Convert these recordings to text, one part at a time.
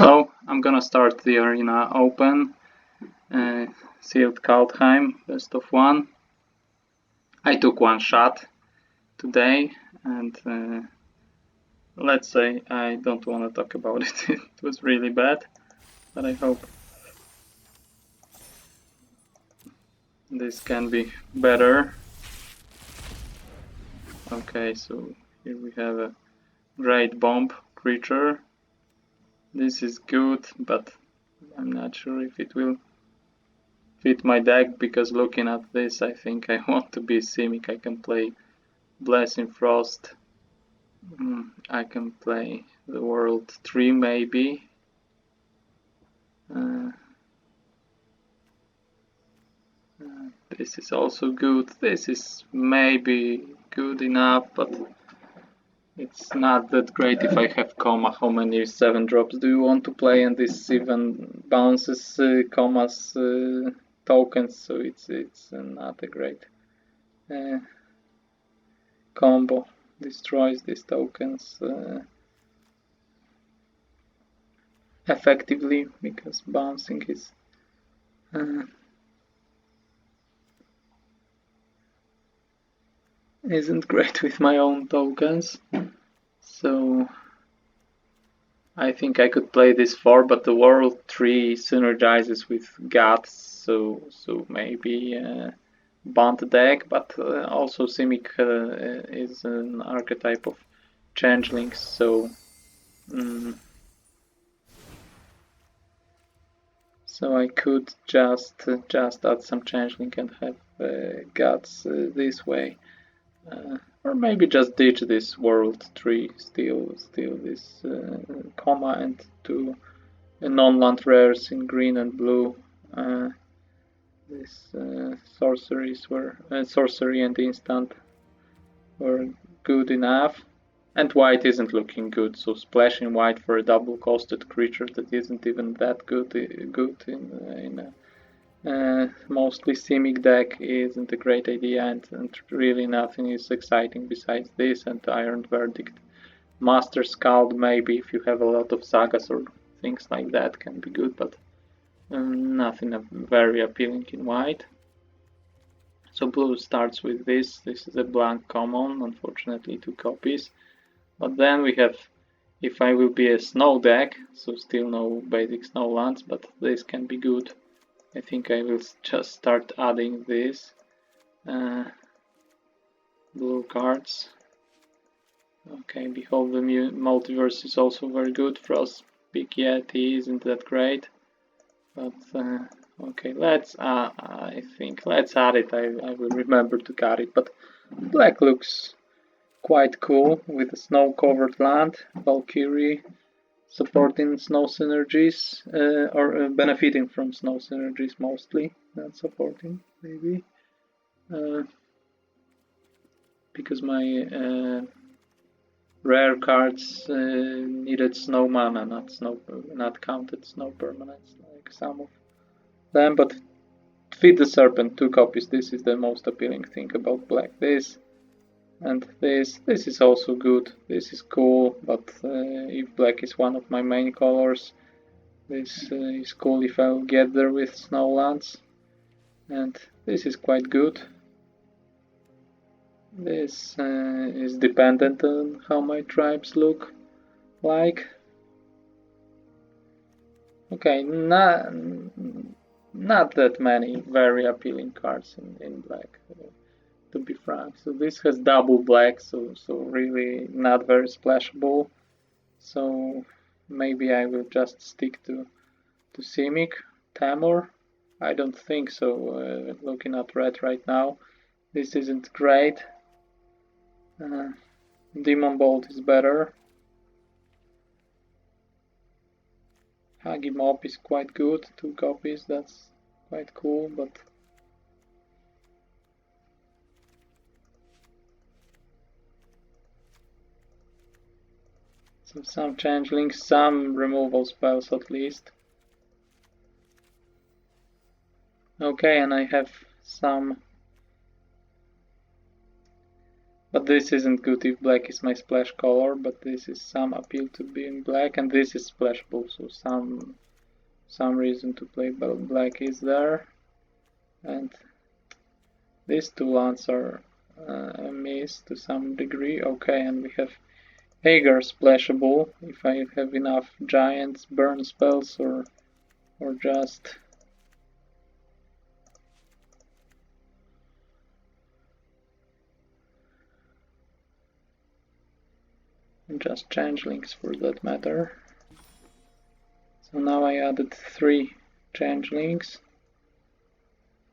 So I'm gonna start the arena open. Sealed Kaldheim, best of one. I took one shot today, and let's say I don't want to talk about it. It was really bad, but I hope this can be better. Okay, so here we have a great bomb creature. This is good, but I'm not sure if it will fit my deck, because looking at this I think I want to be Simic. I can play Blessing Frost. I can play the World 3 maybe. This is also good. This is maybe good enough, but it's not that great if I have comma. How many 7 drops do you want to play? And this even bounces commas tokens, so it's not a great combo. Destroys these tokens effectively, because bouncing is isn't great with my own tokens. So I think I could play this 4, but the World 3 synergizes with Guts, so maybe Bond deck, but also Simic is an archetype of changelings, so so I could just add some changeling and have Guts this way. Or maybe just ditch this World 3, steal this comma and two non-land rares in green and blue. This sorceries were sorcery and instant were good enough, and white isn't looking good. So splashing white for a double-costed creature that isn't even that good in a mostly Simic deck isn't a great idea, and really nothing is exciting besides this and Iron Verdict. Master Scald maybe if you have a lot of sagas or things like that can be good, but nothing very appealing in white. So blue starts with this. This is a blank common, unfortunately 2 copies. But then we have, if I will be a snow deck, so still no basic snow lands, but this can be good. I think I will just start adding this blue cards. Okay, Behold the Multiverse is also very good. Frost Big Yeti isn't that great, but okay, let's I think let's add it. I will remember to cut it, but black looks quite cool with a snow-covered land, Valkyrie, supporting snow synergies, or benefiting from snow synergies mostly, not supporting, maybe. Because my rare cards needed snow mana, not counted snow permanents like some of them. But Feed the Serpent, 2 copies. This is the most appealing thing about black. This and this is also good. This is cool, but if black is one of my main colors, this is cool if I'll get there with snowlands. And this is quite good. This is dependent on how my tribes look like. Okay, not that many very appealing cards in black, to be frank. So this has double black, so really not very splashable. So maybe I will just stick to Simic. Tamor? I don't think so. Looking at red right now, this isn't great. Demon Bolt is better. Hagi Mop is quite good, 2 copies, that's quite cool, but so some changelings, some removal spells at least. Okay, and I have some But this isn't good if black is my splash color, but this is some appeal to being black, and this is splashable, so some reason to play black is there. And these two lands are a miss to some degree. Okay, and we have Hagar splashable if I have enough giants, burn spells, or just changelings for that matter. So now I added 3 changelings,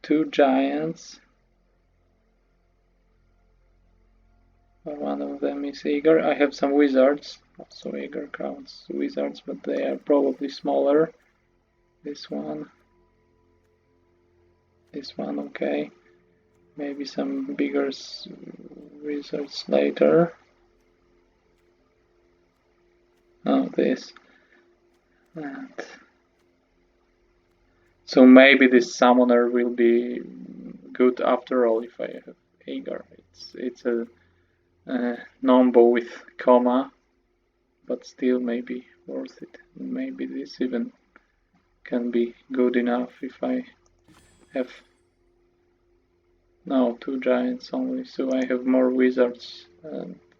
2 giants. One of them is Eager. I have some wizards, also Eager counts wizards, but they are probably smaller. This one, okay. Maybe some bigger wizards later. Oh, this. And so maybe this summoner will be good after all if I have Agar. It's a Nombo with comma, but still maybe worth it. Maybe this even can be good enough if I have 2 giants only, so I have more wizards.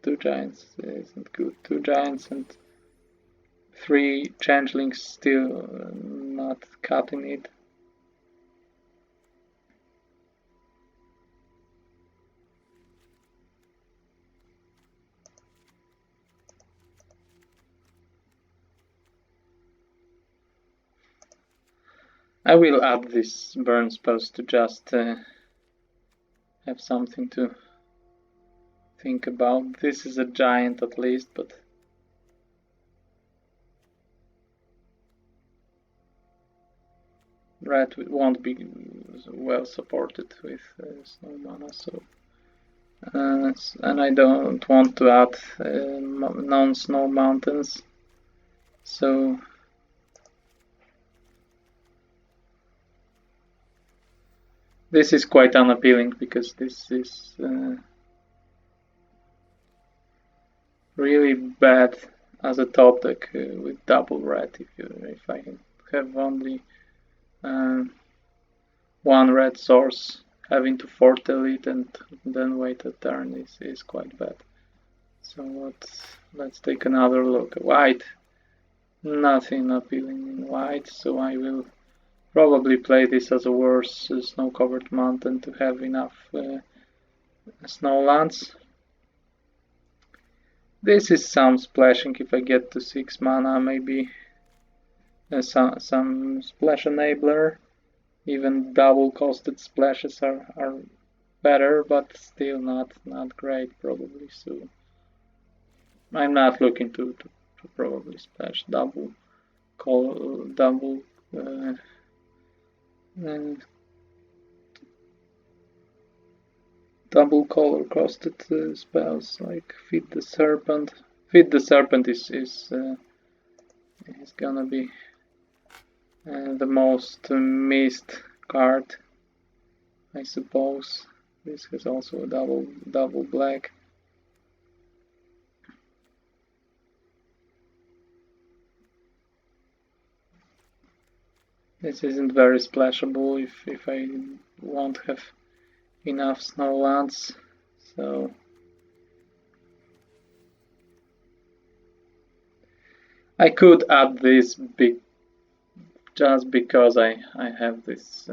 2 giants isn't good. 2 giants and 3 changelings still not cutting it. I will add these burn spells to just have something to think about. This is a giant at least, but red won't be well supported with snow mana, so and I don't want to add non-snow mountains, so this is quite unappealing because this is really bad as a top deck with double red. If I have only 1 red source, having to foretell it and then wait a turn is quite bad. So let's take another look. White, nothing appealing in white, so I will probably play this as a worse snow-covered mountain to have enough snowlands. This is some splashing if I get to 6 mana, maybe some splash enabler. Even double costed splashes are better, but still not great probably, so I'm not looking to probably splash double color costed spells like Feed the Serpent. Feed the Serpent is gonna be the most missed card, I suppose. This has also a double black. This isn't very splashable if I won't have enough snowlands, so I could add this just because I have this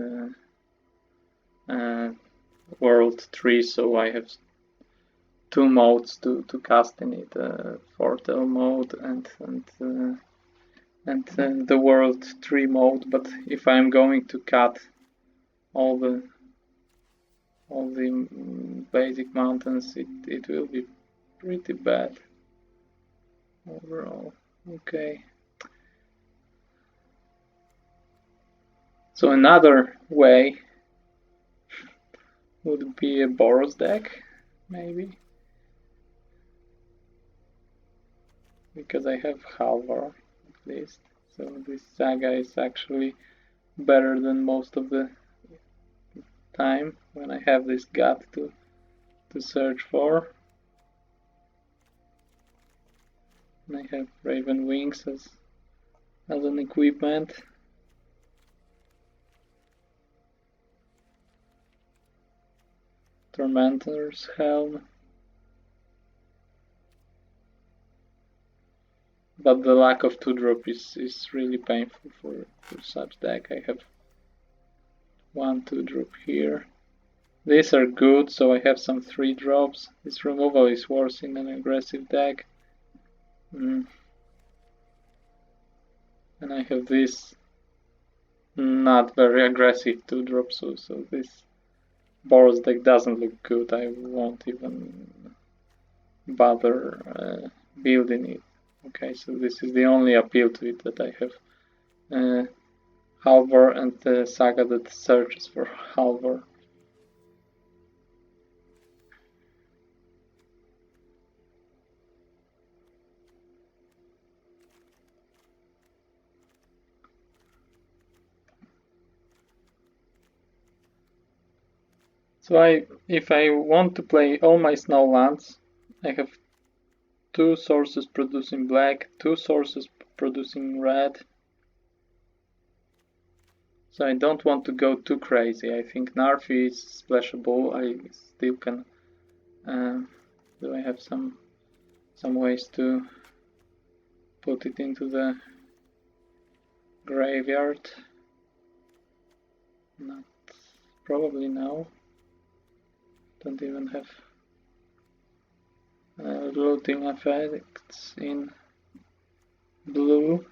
world tree, so I have 2 modes to cast in it, foretell mode and the world tree mode. But if I'm going to cut all the basic mountains, it will be pretty bad overall. Okay. So another way would be a Boros deck, maybe. Because I have Halvar at least. So this saga is actually better than most of the time when I have this gut to search for. And I have Raven Wings as an equipment. Tormentor's Helm. But the lack of 2-drop is really painful for such deck. I have 1 2-drop here. These are good, so I have some 3-drops. This removal is worse in an aggressive deck. And I have this not very aggressive 2-drop, so this Boros deck doesn't look good. I won't even bother building it. Okay, so this is the only appeal to it, that I have Halvor and the Saga that searches for Halvor. So if I want to play all my snow lands, I have 2 sources producing black, 2 sources producing red. So I don't want to go too crazy. I think Narfi is splashable. I still can. Do I have some ways to put it into the graveyard? Not probably now. Don't even have looting effects in blue.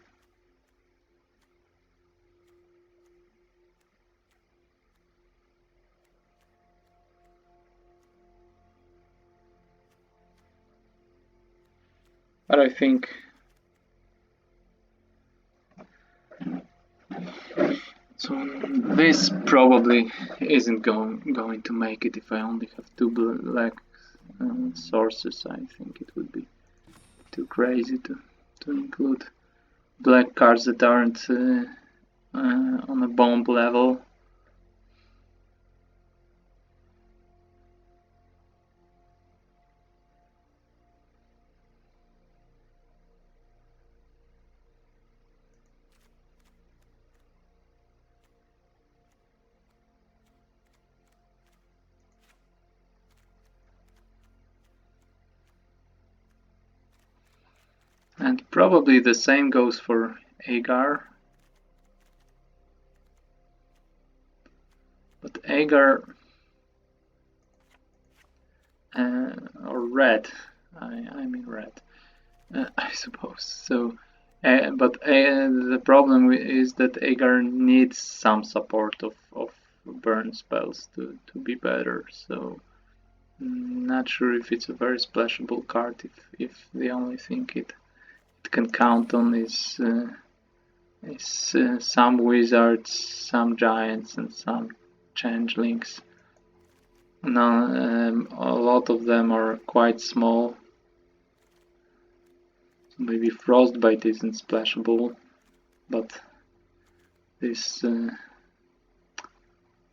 But I think so. This probably isn't going to make it if I only have 2 black sources. I think it would be too crazy to include black cards that aren't on a bomb level. And probably the same goes for Agar. But Agar or red, I mean red, I suppose. So, but the problem is that Agar needs some support of burn spells to be better. So, not sure if it's a very splashable card if the only thing it can count on is some wizards, some giants, and some changelings. Now, a lot of them are quite small. So maybe Frostbite isn't splashable, but this,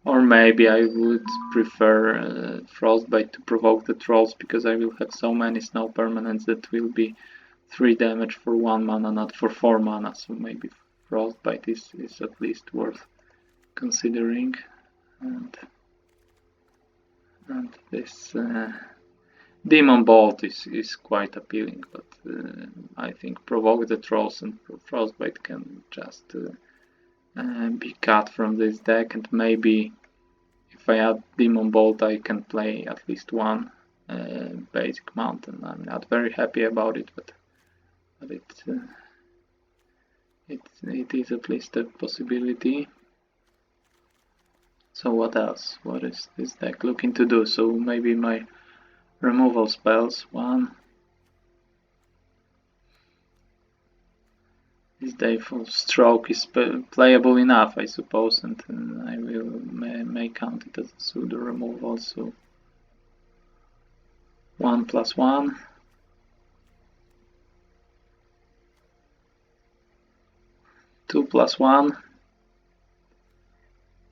or maybe I would prefer Frostbite to provoke the trolls, because I will have so many snow permanents that will be 3 damage for 1 mana, not for 4 mana. So maybe Frostbite is at least worth considering. And this Demon Bolt is quite appealing, but I think Provoke the Trolls and Frostbite can just be cut from this deck, and maybe if I add Demon Bolt I can play at least 1 basic mountain. I'm not very happy about it, but it is at least a possibility. So what else? What is this deck looking to do? So maybe my removal spells. 1. This Dayful Stroke is playable enough, I suppose, and I may count it as a pseudo removal. So 1+1. 2+1.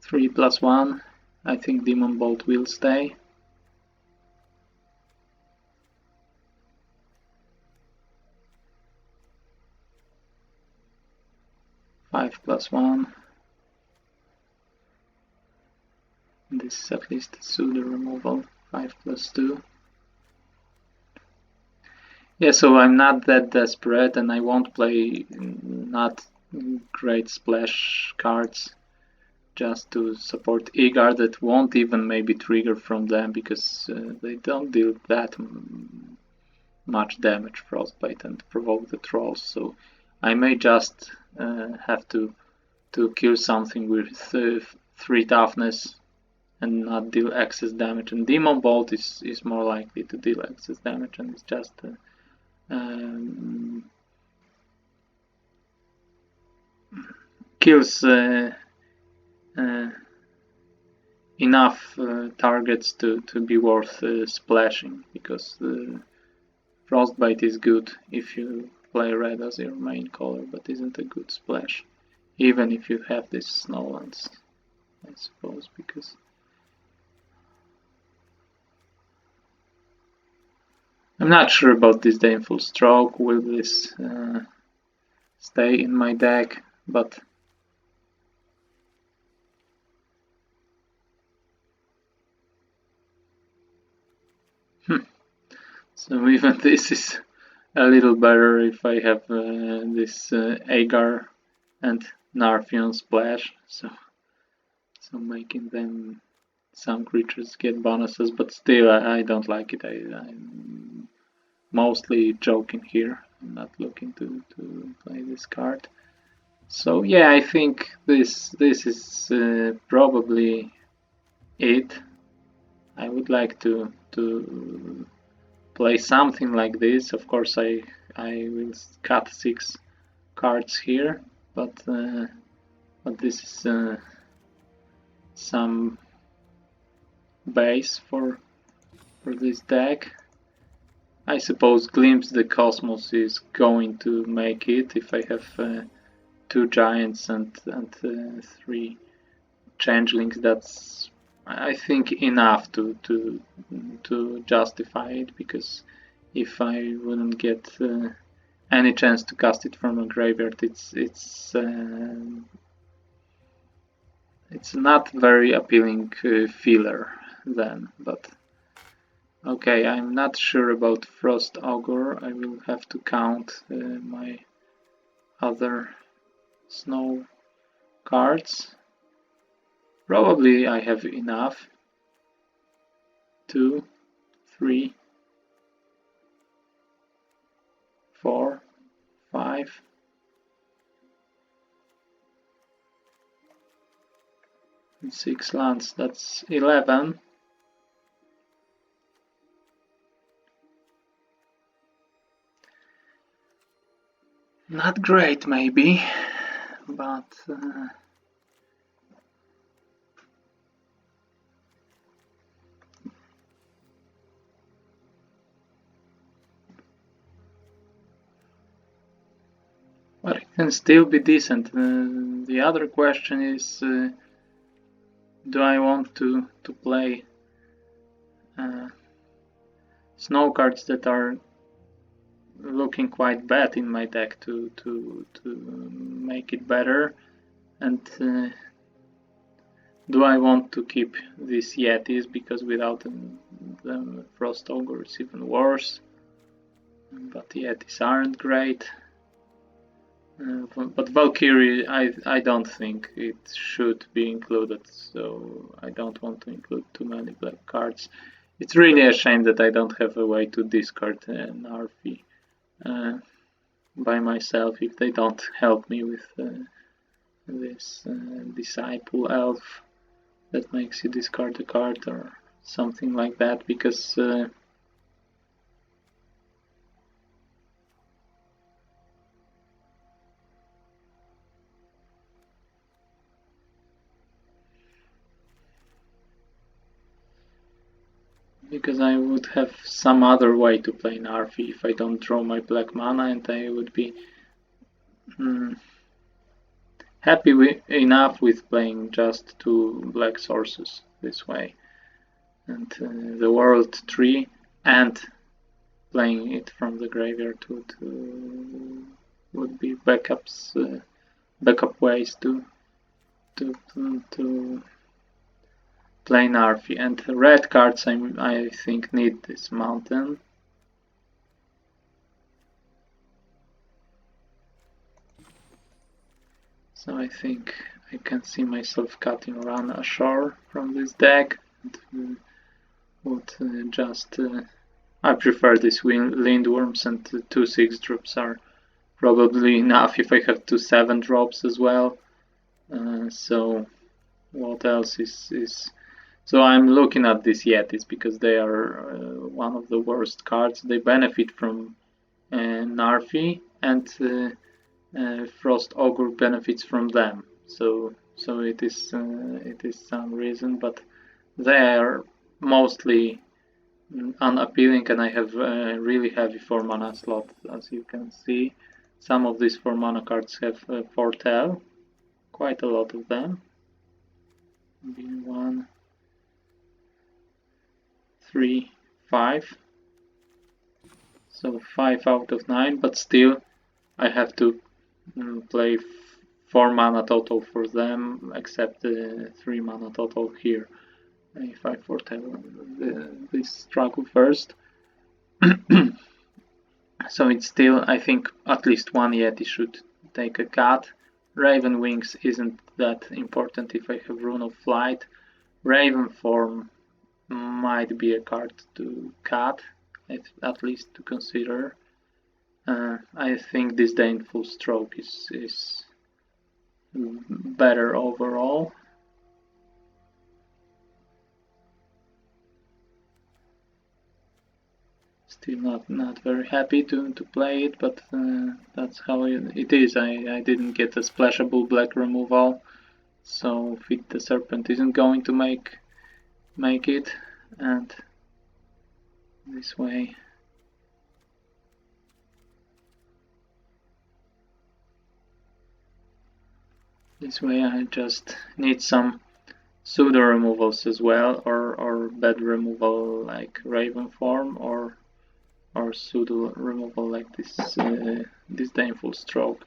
3+1. I think Demon Bolt will stay. 5+1. This is at least a pseudo removal. 5+2. Yeah, so I'm not that desperate, and I won't play not great splash cards just to support Egar that won't even maybe trigger from them, because they don't deal that much damage, Frostbite, and provoke the trolls. So I may just have to kill something with 3 toughness and not deal excess damage. And Demon Bolt is more likely to deal excess damage, and it's just kills enough targets to be worth splashing, because Frostbite is good if you play red as your main color, but isn't a good splash, even if you have these Snowlands, I suppose, because I'm not sure about this Baneful Stroke. Will this stay in my deck? But so even this is a little better if I have this Agar and Narfion splash, so making them some creatures get bonuses, but still I don't like it. I'm mostly joking here. I'm not looking to play this card. So yeah, I think this is probably it. I would like to play something like this. Of course, I will cut 6 cards here, but this is some base for this deck. I suppose Glimpse the Cosmos is going to make it if I have 2 giants and 3 changelings. That's, I think, enough to justify it, because if I wouldn't get any chance to cast it from a graveyard, it's not very appealing filler then. But okay, I'm not sure about Frost Augur. I will have to count my other snow cards. Probably I have enough. 2, 3, 4, 5. And 6 lands, that's 11. Not great, maybe, but it can still be decent. The other question is, do I want to play snow cards that are looking quite bad in my deck to make it better, and do I want to keep these Yetis, because without them Frost Ogre is even worse, but the Yetis aren't great. But Valkyrie, I don't think it should be included, so I don't want to include too many black cards. It's really a shame that I don't have a way to discard an RP by myself if they don't help me with this Disciple Elf that makes you discard a card or something like that, because I would have some other way to play Narfi if I don't draw my black mana, and I would be happy enough with playing just 2 black sources this way, and the World Tree, and playing it from the graveyard would be backups backup ways to play Narfi. And red cards, I think, need this mountain. So I think I can see myself cutting Run ashore from this deck. And, would just I prefer these Lindworms, and 2/6 drops are probably enough if I have 2 7 drops as well. So what else is so I'm looking at these Yetis because they are one of the worst cards. They benefit from Narfi, and Frost Ogre benefits from them. So it is some reason, but they are mostly unappealing, and I have a really heavy 4 mana slot, as you can see. Some of these 4 mana cards have Foretell, quite a lot of them. 1, 3, 5. So 5 out of 9, but still I have to play 4 mana total for them, except the 3 mana total here. If I foretell this struggle first. So it's still, I think, at least one Yeti should take a cut. Raven Wings isn't that important if I have Rune of Flight. Raven Form might be a card to cut, at least to consider. I think Disdainful Stroke is better overall. Still not very happy to play it, but that's how it is. I didn't get a splashable black removal, so Feed the Serpent isn't going to make it, and this way I just need some pseudo removals as well, or bad removal like Raven Form, or pseudo removal like this Disdainful Stroke.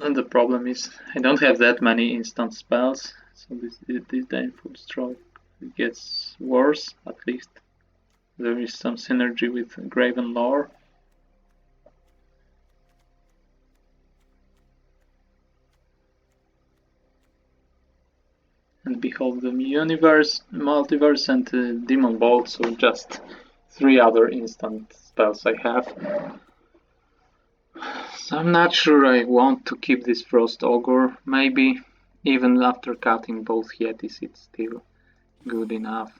And the problem is I don't have that many instant spells, so this Disdainful Stroke gets worse. At least there is some synergy with Graven Lore. And Behold the Universe, Multiverse, and Demon Bolt, so just 3 other instant spells I have. So I'm not sure I want to keep this Frost Ogre. Maybe even after cutting both Yetis it's still good enough.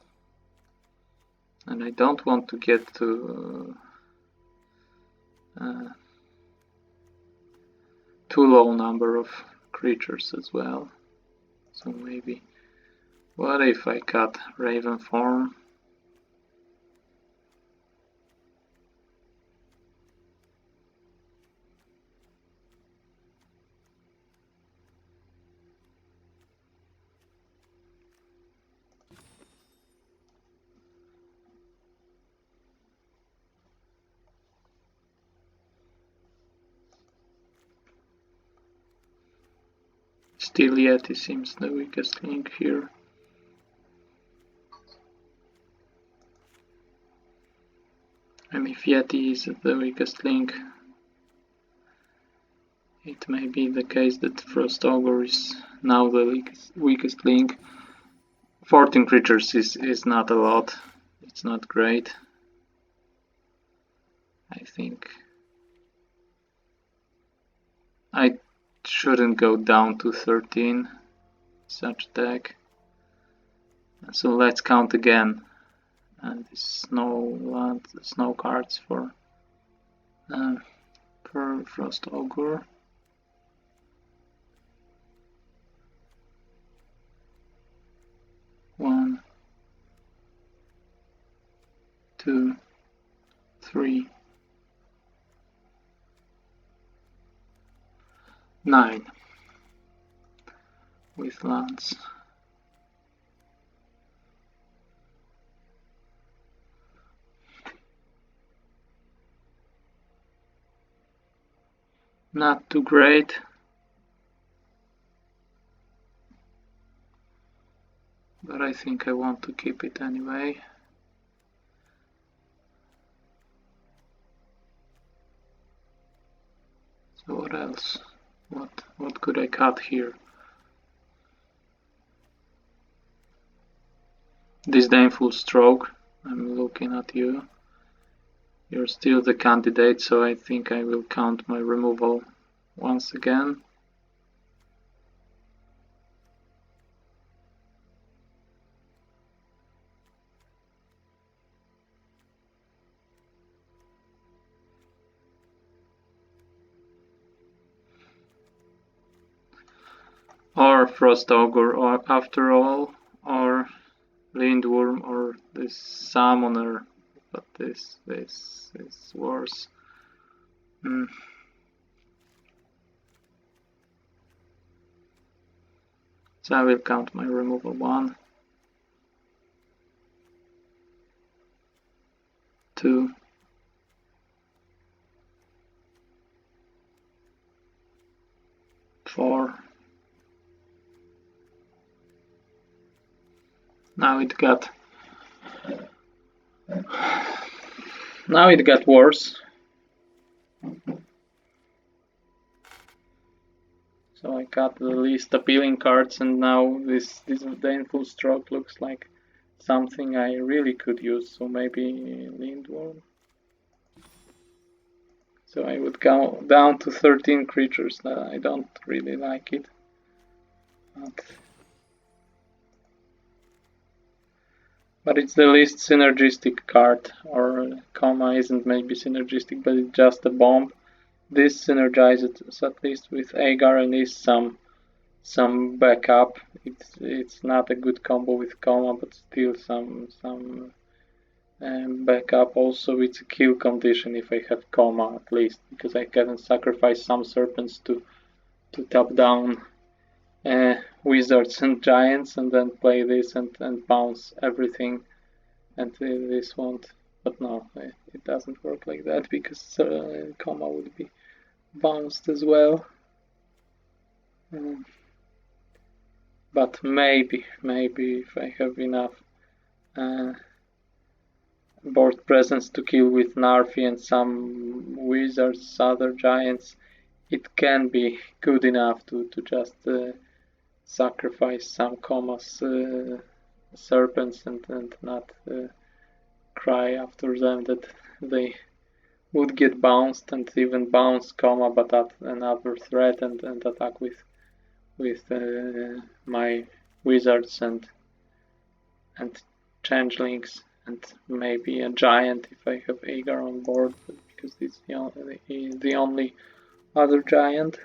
And I don't want to get to too low number of creatures as well. So maybe, what if I cut Raven Form? Still Yeti seems the weakest link here. And if Yeti is the weakest link, it may be the case that Frost Ogre is now the weakest link. 14 creatures is not a lot. It's not great. I think I shouldn't go down to 13 such deck. So let's count again. And snow cards for Frost Ogre. One, 2, 3, 9 with lands. Not too great. But I think I want to keep it anyway. So what else? What could I cut here? Disdainful Stroke. I'm looking at you. You're still the candidate, so I think I will count my removal once again. Or Frost Ogre, or after all, or Lindworm, or this Summoner, but this is worse. So I will count my removal 1, 2, 4. Now it got worse. So I cut the least appealing cards, and now this Disdainful Stroke looks like something I really could use. So maybe Lindworm. So I would go down to 13 creatures. I don't really like it. But it's the least synergistic card, or Coma isn't maybe synergistic, but it's just a bomb. This synergizes at least with Agar and is some backup. It's not a good combo with Coma, but still some backup. Also, it's a kill condition if I have Coma at least, because I can sacrifice some serpents to top down wizards and giants, and then play this and bounce everything, and this won't. But no, it doesn't work like that, because Coma would be bounced as well. But maybe if I have enough board presence to kill with Narfi and some wizards, other giants, it can be good enough to just sacrifice some Coma's serpents and not cry after them that they would get bounced, and even bounce Coma, but at another threat, and attack with my wizards and changelings, and maybe a giant if I have Agar on board, because he's the only other giant.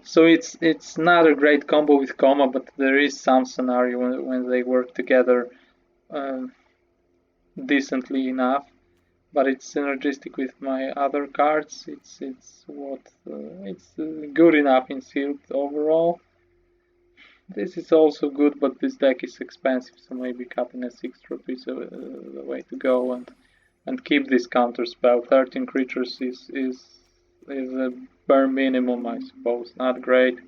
So it's not a great combo with Coma, but there is some scenario when they work together decently enough. But it's synergistic with my other cards. It's good enough in sealed overall. This is also good, but this deck is expensive, so maybe cutting a 6 drop is the way to go, and keep this counter spell. 13 creatures is a bare minimum, I suppose. Not great,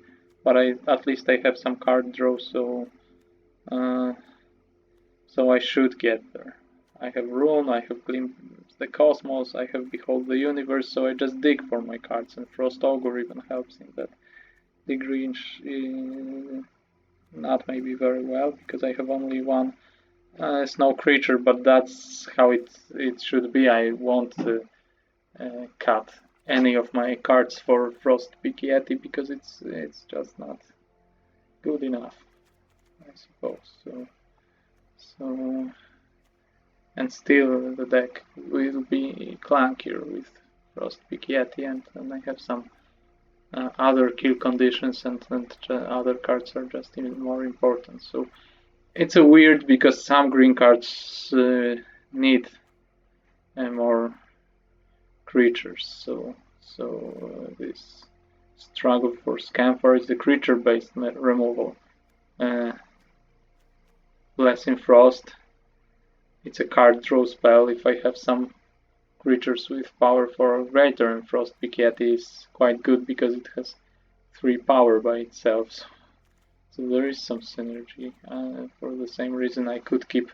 but at least I have some card draw, so I should get there. I have Rune, I have Glimpse the Cosmos, I have Behold the Universe, so I just dig for my cards, and Frost Ogre even helps in that degree. Not maybe very well, because I have only one snow creature, but that's how it should be. I won't cut any of my cards for Frost Big Yeti, because it's just not good enough, I suppose. So and still the deck will be clunkier with Frost Big Yeti, and I have some other kill conditions, and other cards are just even more important. So it's a weird, because some green cards need more creatures. So this struggle for Scamper is the creature-based removal. Blessing Frost. It's a card draw spell. If I have some creatures with power 4 or greater, and Frostpeak Yeti is quite good because it has 3 power by itself. So there is some synergy. For the same reason I could keep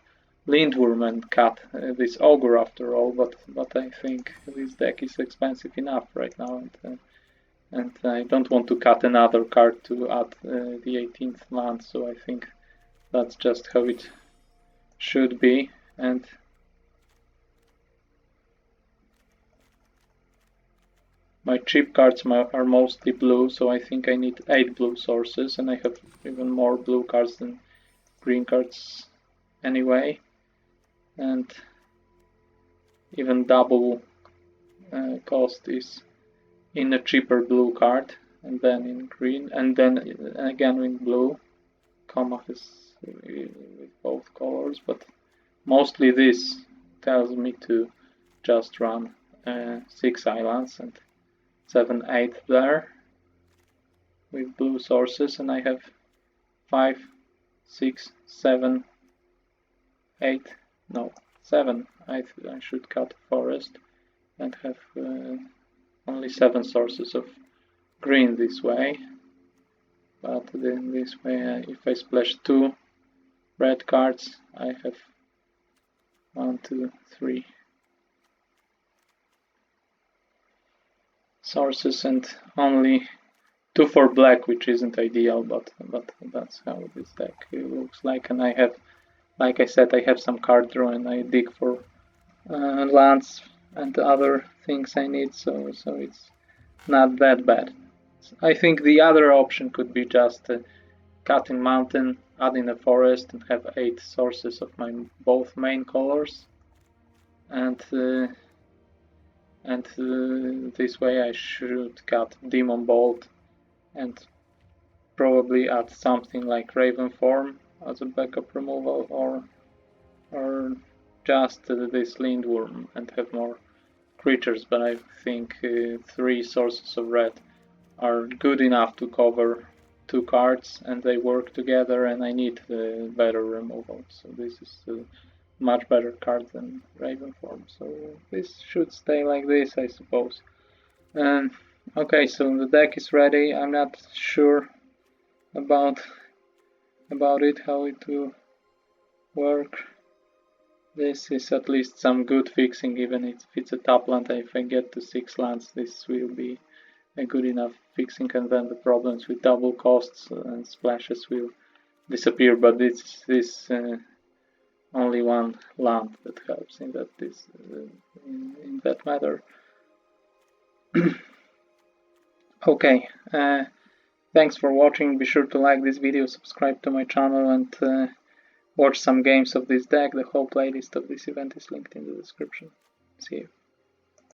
Lindworm and cut this Ogre after all, but I think this deck is expensive enough right now, and I don't want to cut another card to add the 18th land, so I think that's just how it should be. And my cheap cards are mostly blue, so I think I need 8 blue sources, and I have even more blue cards than green cards anyway. And even double cost is in a cheaper blue card, and then in green, and then again in blue. Comma is with both colors, but mostly this tells me to just run 6 islands and 7, 8 there with blue sources, and I have 5, 6, 7, 8, no, 7. I should cut forest and have only 7 sources of green this way. But then this way, if I splash 2 red cards, I have 1, 2, 3 sources and only 2 for black, which isn't ideal, but that's how this deck looks like. And I have, like I said, I have some card draw, and I dig for lands and other things I need, so it's not that bad. I think the other option could be just cutting mountain, adding a forest, and have 8 sources of my both main colors, and this way I should cut Demon Bolt and probably add something like Raven Form as a backup removal, or just this Lindworm and have more creatures. But I think 3 sources of red are good enough to cover 2 cards, and they work together, and I need better removal. So this is a much better card than Raven Form. So this should stay like this, I suppose. Okay, so the deck is ready. I'm not sure about it, how it will work. This is at least some good fixing, even if it's a top land. If I get to 6 lands, this will be a good enough fixing, and then the problems with double costs and splashes will disappear. But this is only one land that helps in that in that matter. Okay, thanks for watching. Be sure to like this video, subscribe to my channel, and watch some games of this deck. The whole playlist of this event is linked in the description. See you.